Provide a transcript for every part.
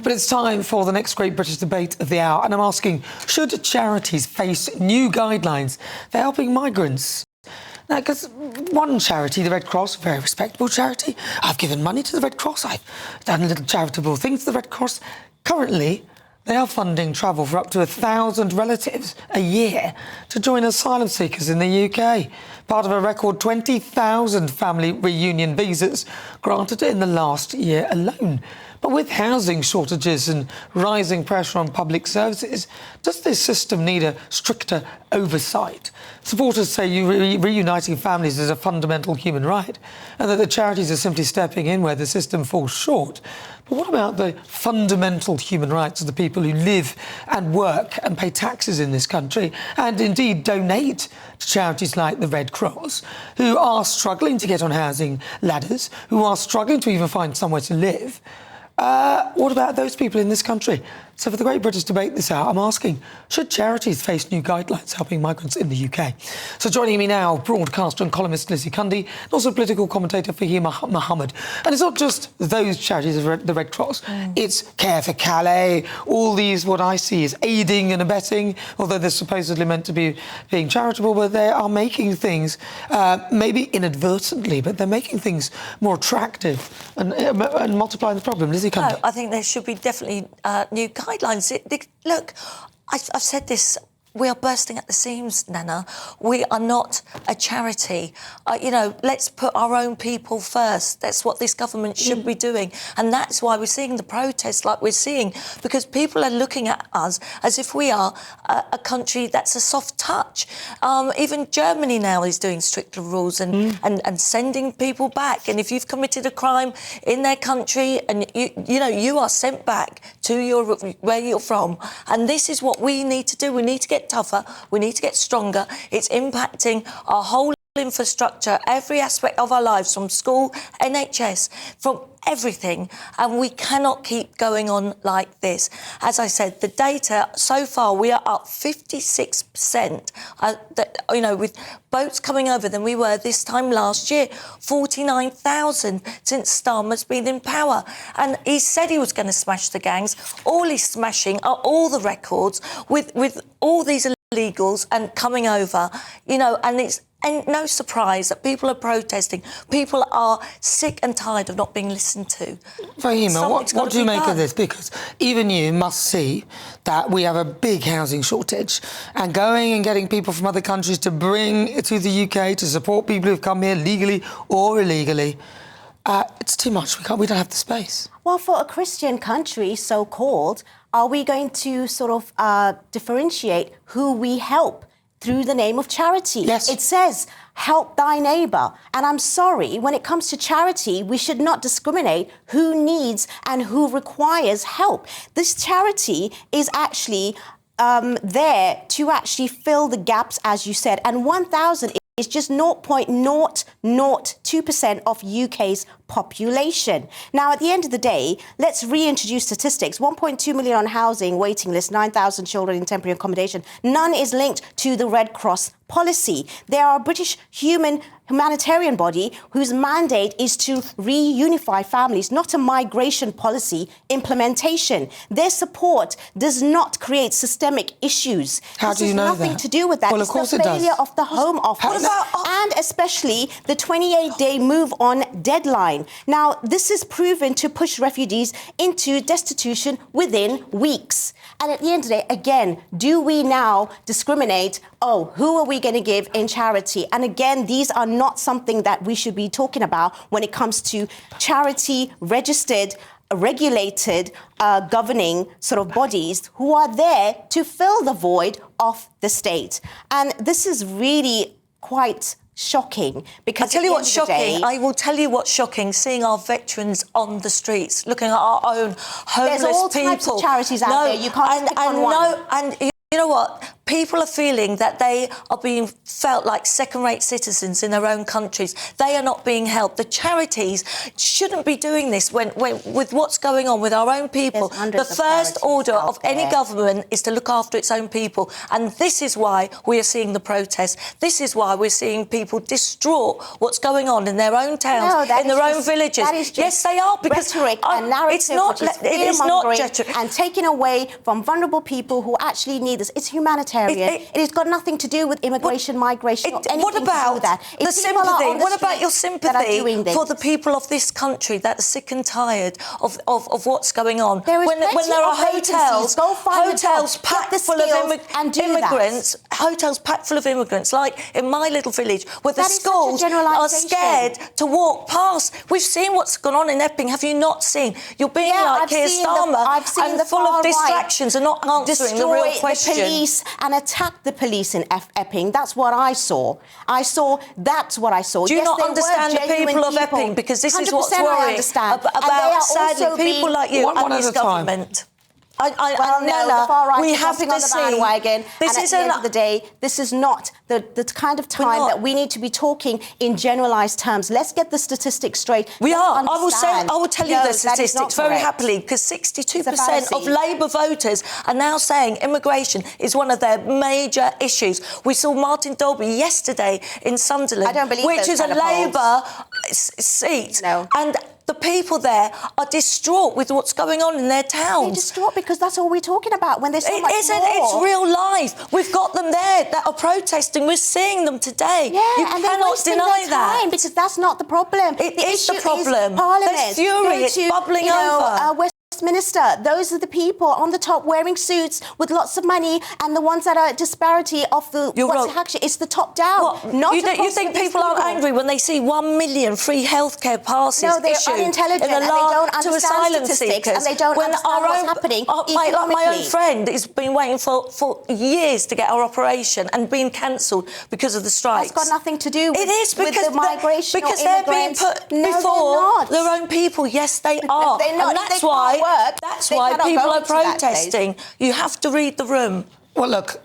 But it's time for the next great British debate of the hour, and I'm asking, should charities face new guidelines for helping migrants? Now, because one charity, the Red Cross, a very respectable charity, I've given money to the Red Cross, I've done little charitable things to the Red Cross. Currently, they are funding travel for up to 1,000 relatives a year to join asylum seekers in the UK, part of a record 20,000 family reunion visas granted in the last year alone. But with housing shortages and rising pressure on public services, does this system need a stricter oversight? Supporters say reuniting families is a fundamental human right, and that the charities are simply stepping in where the system falls short. But what about the fundamental human rights of the people who live and work and pay taxes in this country, and indeed donate to charities like the Red Cross, who are struggling to get on housing ladders, who are struggling to even find somewhere to live? What about those people in this country? So for the Great British Debate this hour, I'm asking, should charities face new guidelines helping migrants in the UK? So joining me now, broadcaster and columnist Lizzie Cindy, and also political commentator Fahim Mohammed. And it's not just those charities, the Red Cross. It's Care for Calais, all these, what I see is aiding and abetting, although they're supposedly meant to be being charitable, but they are making things, maybe inadvertently, but they're making things more attractive and multiplying the problem. Lizzie Cindy. No, I think there should be definitely new guidelines. Look, I've said this. We are bursting at the seams, Nana. We are not a charity. Let's put our own people first. That's what this government should be doing. And that's why we're seeing the protests like we're seeing, because people are looking at us as if we are a country that's a soft touch. Even Germany now is doing stricter rules and sending people back. And if you've committed a crime in their country and, you are sent back to where you're from. And this is what we need to do. We need to get tougher, we need to get stronger. It's impacting our whole infrastructure, every aspect of our lives, from school, NHS, from everything, and we cannot keep going on like this. As I said, the data so far, we are up 56%, with boats coming over than we were this time last year. 49,000 since Starmer's been in power, and he said he was going to smash the gangs. All he's smashing are all the records with all these illegals and coming over, and it's no surprise that people are protesting. People are sick and tired of not being listened to. Fahima, what do you make of this? Because even you must see that we have a big housing shortage, and going and getting people from other countries to bring to the UK to support people who've come here legally or illegally, it's too much. We don't have the space. Well, for a Christian country, so-called, are we going to sort of differentiate who we help through the name of charity? Yes. It says, help thy neighbour. And I'm sorry, when it comes to charity, we should not discriminate who needs and who requires help. This charity is actually there to actually fill the gaps, as you said, and 1,000 is just 0.0002% of UK's population. Now, at the end of the day, let's reintroduce statistics. 1.2 million on housing waiting list, 9,000 children in temporary accommodation. None is linked to the Red Cross policy. They are a British humanitarian body whose mandate is to reunify families, not a migration policy implementation. Their support does not create systemic issues. How do you know that? This has nothing to do with that. Well, of course it does. It's the failure of the Home Office, and especially the 28-day move-on deadline. Now, this is proven to push refugees into destitution within weeks. And at the end of the day, again, do we now discriminate? Oh, who are we going to give in charity? And again, these are not something that we should be talking about when it comes to charity registered, regulated, governing sort of bodies who are there to fill the void of the state. And this is really quite shocking, because I'll tell you what's shocking. I will tell you what's shocking, seeing our veterans on the streets, looking at our own homeless people. There's all types of charities out there. You can't pick on one. And you know what? people are feeling that they are being felt like second-rate citizens in their own countries. They are not being helped. The charities shouldn't be doing this when with what's going on with our own people. The first order of any government is to look after its own people. And this is why we are seeing the protests. This is why we're seeing people distraught what's going on in their own towns, in their own villages. Yes, they are, because rhetoric and narrative, it's not, which is it is not and taking away from vulnerable people who actually need this. It's humanitarian. It has got nothing to do with immigration, migration, or anything what about to do with that. the sympathy? What about your sympathy for the people of this country that are sick and tired of what's going on? When there are hotels packed full of hotels packed full of immigrants, like in my little village, where the schools are scared to walk past. We've seen what's gone on in Epping. Have you not seen? You're being like Keir Starmer and full of distractions and not answering the real question. The police and attack the police in Epping. That's what I saw. That's what I saw. Do you not understand the people of Epping? Because this is what's worrying about, sadly, people like you and this government. The far right we is have jumping to on the bandwagon. This and is at the end of the day, this is not the kind of time that we need to be talking in generalised terms. Let's get the statistics straight. We are. I will tell you the statistics very happily, because 62% of Labour voters are now saying immigration is one of their major issues. We saw Martin Dolby yesterday in Sunderland, which is a Labour seat. No. And the people there are distraught with what's going on in their towns. They're distraught because that's all we're talking about when there's so much isn't. more. It's real life. We've got them there that are protesting. We're seeing them today. Yeah, you and cannot deny that. Because that's not the problem. It is the problem. Is Parliament. There's fury. It's bubbling over. Westminster, those are the people on the top wearing suits with lots of money, and the ones that are at disparity of the it's the top down. What? You think people aren't angry when they see 1 million free healthcare passes issued? No, they're unintelligent and they don't understand statistics and they don't understand what's happening economically. Like my own friend has been waiting for years to get her operation and being cancelled because of the strikes. That's got nothing to do with, it is because with the migration because or they're being immigrants. put before their own people. Yes, they are. They're not. And that's why people are protesting. You have to read the room. Well, look,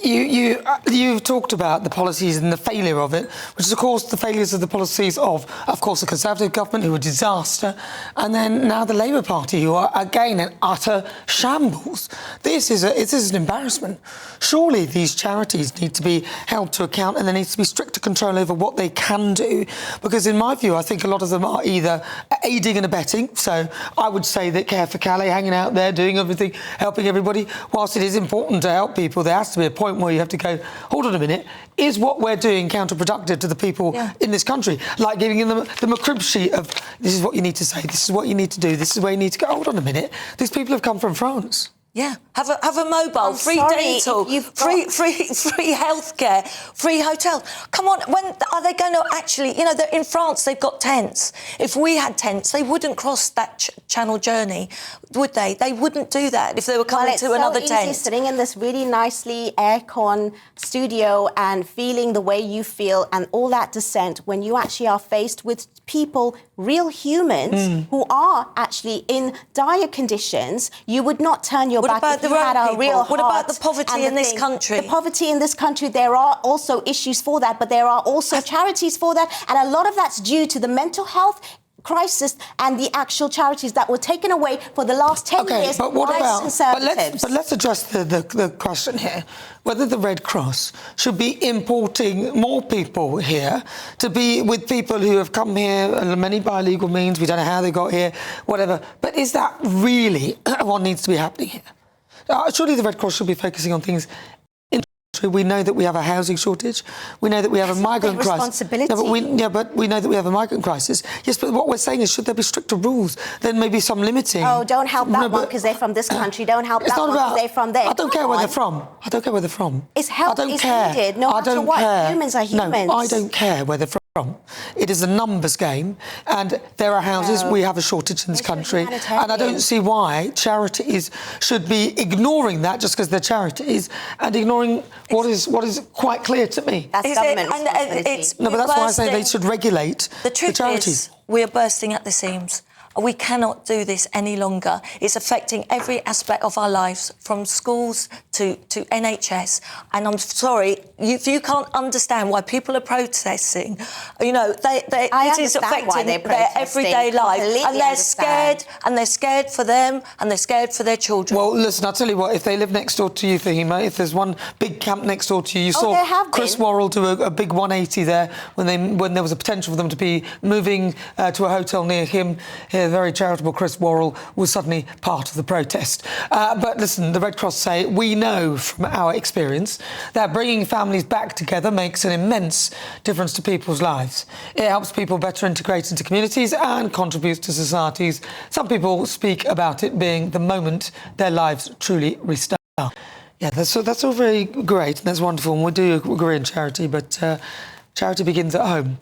you've talked about the policies and the failure of it, which is, of course, the failures of the policies of course, the Conservative government, who were a disaster, and then now the Labour Party, who are, again, an utter shambles. This is an embarrassment. Surely these charities need to be held to account and there needs to be stricter control over what they can do, because, in my view, I think a lot of them are either aiding and abetting, so I would say that Care for Calais, hanging out there, doing everything, helping everybody, whilst it is important to help people, there has to be a point where you have to go, hold on a minute, is what we're doing counterproductive to the people in this country? Like giving them a crib sheet of, this is what you need to say, this is what you need to do, this is where you need to go. Hold on a minute, these people have come from France. Yeah, have a mobile, free dental, free healthcare, free hotel. Come on, when are they going to actually? They're in France, they've got tents. If we had tents, they wouldn't cross that Channel journey, would they? They wouldn't do that if they were coming to another tent. It's sitting in this really nicely aircon studio and feeling the way you feel and all that dissent when you actually are faced with people, real humans, who are actually in dire conditions. You would not turn your back if you had a real heart. What about the poverty in this country? The poverty in this country, there are also issues for that, but there are also charities for that, and a lot of that's due to the mental health crisis and the actual charities that were taken away for the last 10 years but what by about, Conservatives. But let's address the question here, whether the Red Cross should be importing more people here to be with people who have come here, many by illegal means, we don't know how they got here, whatever, but is that really what needs to be happening here? Surely the Red Cross should be focusing on things. We know that we have a housing shortage. We know that we have a migrant crisis. But we know that we have a migrant crisis. Yes, but what we're saying is, should there be stricter rules? Then maybe some limiting. Oh, don't help that one because they're from this country. Don't help that one because they're from there. I don't care where they're from. I don't care where they're from. It's help is needed, no matter what. Humans are humans. No, I don't care where they're from. It is a numbers game, and there are houses. We have a shortage in this country, and I don't see why charities should be ignoring that just because they're charities and ignoring what is quite clear to me. That's government responsibility. No, but that's why I say they should regulate the truth charities. Is, we are bursting at the seams. We cannot do this any longer. It's affecting every aspect of our lives, from schools to NHS. And I'm sorry, if you can't understand why people are protesting, you know, it is affecting their everyday life. And they're scared, and they're scared for them, and they're scared for their children. Well, listen, I'll tell you what, if they live next door to you, Fahima, if there's one big camp next door to you, you saw Chris Worrell do a big 180 there when there was a potential for them to be moving to a hotel near him. The very charitable Chris Worrell was suddenly part of the protest. But listen, the Red Cross say, we know from our experience that bringing families back together makes an immense difference to people's lives. It helps people better integrate into communities and contributes to societies. Some people speak about it being the moment their lives truly restart. Yeah, that's all very great and that's wonderful, and we do agree in charity, but charity begins at home.